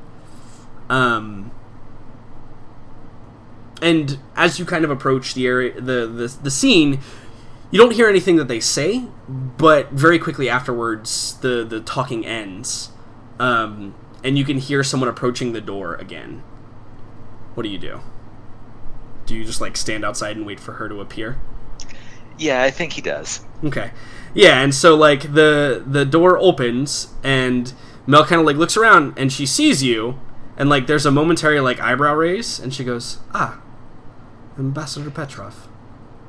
[SPEAKER 1] And as you kind of approach the area, the scene, you don't hear anything that they say, but very quickly afterwards, the talking ends, and you can hear someone approaching the door again. What do you do? Do you just like stand outside and wait for her to appear?
[SPEAKER 3] Yeah, I think he does.
[SPEAKER 1] Okay. Yeah, and so like the door opens and Mel kind of like looks around and she sees you, and like there's a momentary like eyebrow raise, and she goes, "Ah, Ambassador Petrov."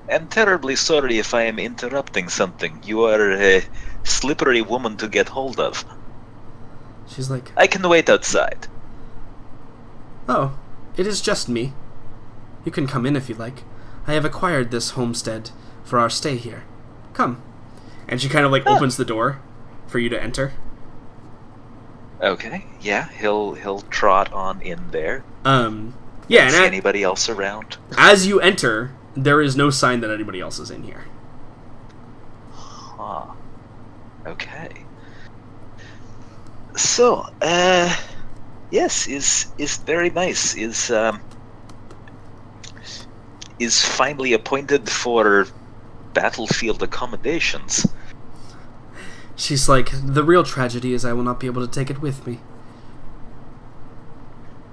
[SPEAKER 3] I'm terribly sorry if I am interrupting something. You are a slippery woman to get hold of.
[SPEAKER 1] She's like,
[SPEAKER 3] I can wait outside.
[SPEAKER 1] "Oh, it is just me. You can come in if you like. I have acquired this homestead for our stay here. Come." And she kind of like opens the door for you to enter.
[SPEAKER 3] Okay, yeah, he'll trot on in there.
[SPEAKER 1] Yeah, and
[SPEAKER 3] see anybody else around?
[SPEAKER 1] As you enter, there is no sign that anybody else is in here.
[SPEAKER 3] Huh. Okay. So, yes, is very nice. Is finally appointed for battlefield accommodations.
[SPEAKER 1] She's like, "The real tragedy is I will not be able to take it with me."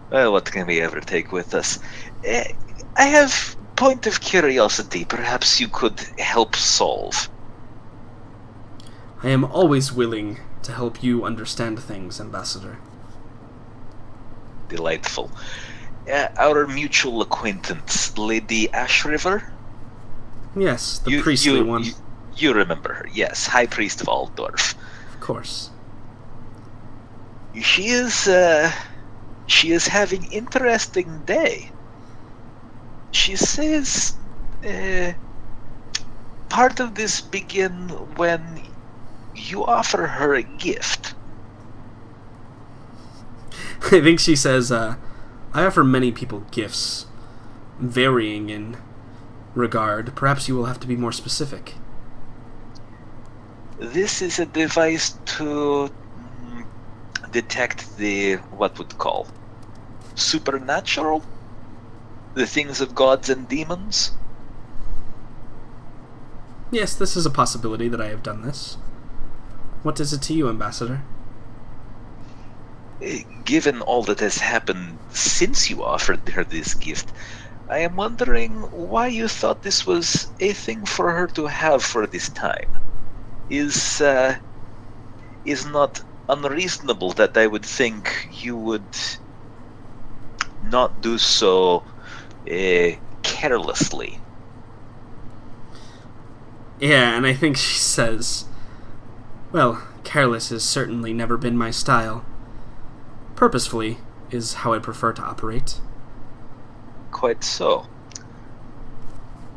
[SPEAKER 3] Well, what can we ever take with us? I have point of curiosity. Perhaps you could help solve.
[SPEAKER 1] I am always willing to help you understand things, Ambassador.
[SPEAKER 3] Delightful. Our mutual acquaintance, Lady Ashriver?
[SPEAKER 1] Yes, the priestly one.
[SPEAKER 3] You remember her, yes. High Priest of Altdorf.
[SPEAKER 1] Of course.
[SPEAKER 3] She is having interesting day. She says part of this begin when you offer her a gift.
[SPEAKER 1] I think she says, I offer many people gifts, varying in regard. Perhaps you will have to be more specific.
[SPEAKER 3] This is a device to detect the, what would call, supernatural? The things of gods and demons?
[SPEAKER 1] Yes, this is a possibility that I have done this. What is it to you, Ambassador?
[SPEAKER 3] Given all that has happened since you offered her this gift, I am wondering why you thought this was a thing for her to have for this time. Is not unreasonable that I would think you would not do so carelessly.
[SPEAKER 1] Yeah, and I think she says, well, careless has certainly never been my style. Purposefully is how I prefer to operate.
[SPEAKER 3] Quite so.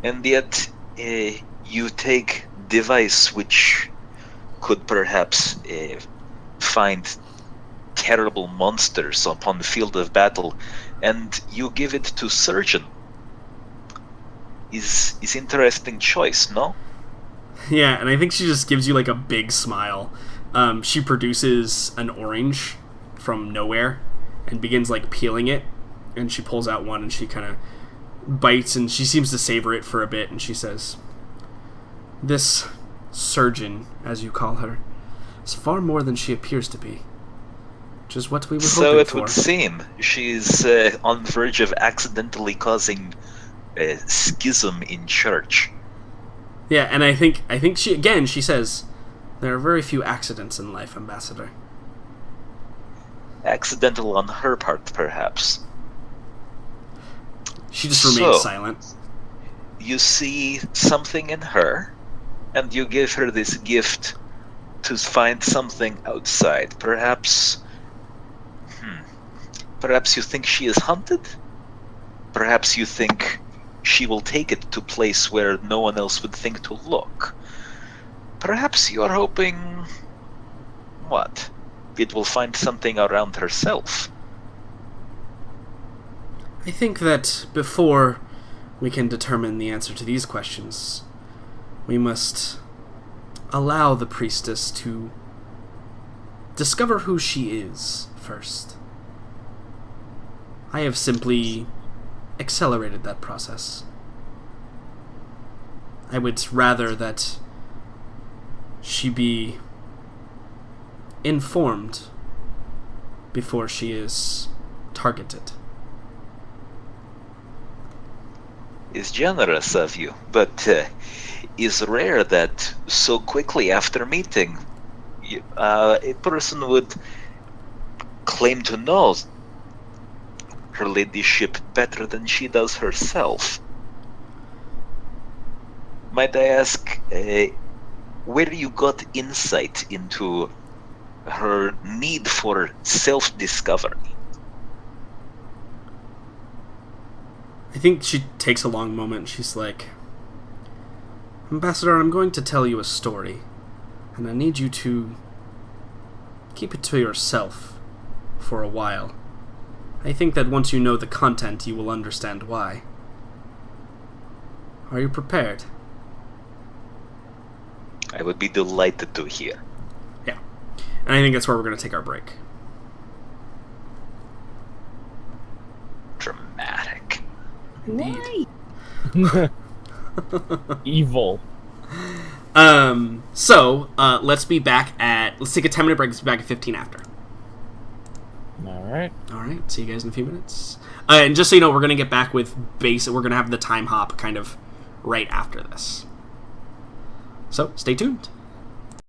[SPEAKER 3] And yet, you take device which could perhaps find terrible monsters upon the field of battle, and you give it to surgeon. Is interesting choice, no?
[SPEAKER 1] Yeah, and I think she just gives you like a big smile. She produces an orange from nowhere and begins like peeling it, and she pulls out one and she kind of bites and she seems to savor it for a bit, and she says, "This surgeon, as you call her, is far more than she appears to be, which is what we were hoping for."
[SPEAKER 3] So it would seem she's on the verge of accidentally causing a schism in church.
[SPEAKER 1] Yeah, and I think she says, "There are very few accidents in life, Ambassador."
[SPEAKER 3] Accidental on her part, perhaps.
[SPEAKER 1] She just remains silent.
[SPEAKER 3] You see something in her, and you give her this gift to find something outside. Perhaps you think she is hunted? Perhaps you think she will take it to a place where no one else would think to look. Perhaps you are hoping... what? It will find something around herself.
[SPEAKER 1] I think that before we can determine the answer to these questions, we must allow the priestess to discover who she is first. I have simply accelerated that process. I would rather that she be informed before she is targeted.
[SPEAKER 3] Is generous of you, but is rare that so quickly after meeting, a person would claim to know her ladyship better than she does herself. Might I ask where you got insight into her need for self-discovery?
[SPEAKER 1] I think she takes a long moment. She's like, Ambassador, I'm going to tell you a story, and I need you to keep it to yourself for a while. I think that once you know the content, you will understand why. Are you prepared?
[SPEAKER 3] I would be delighted to hear.
[SPEAKER 1] Yeah. And I think that's where we're going to take our break.
[SPEAKER 3] Dramatic.
[SPEAKER 1] Indeed.
[SPEAKER 5] Evil.
[SPEAKER 1] So, let's take a 10-minute break. Let's be back at 15 after.
[SPEAKER 5] Alright.
[SPEAKER 1] Alright, see you guys in a few minutes. And just so you know, we're going to get back with base. We're going to have the time hop kind of right after this. So, stay tuned.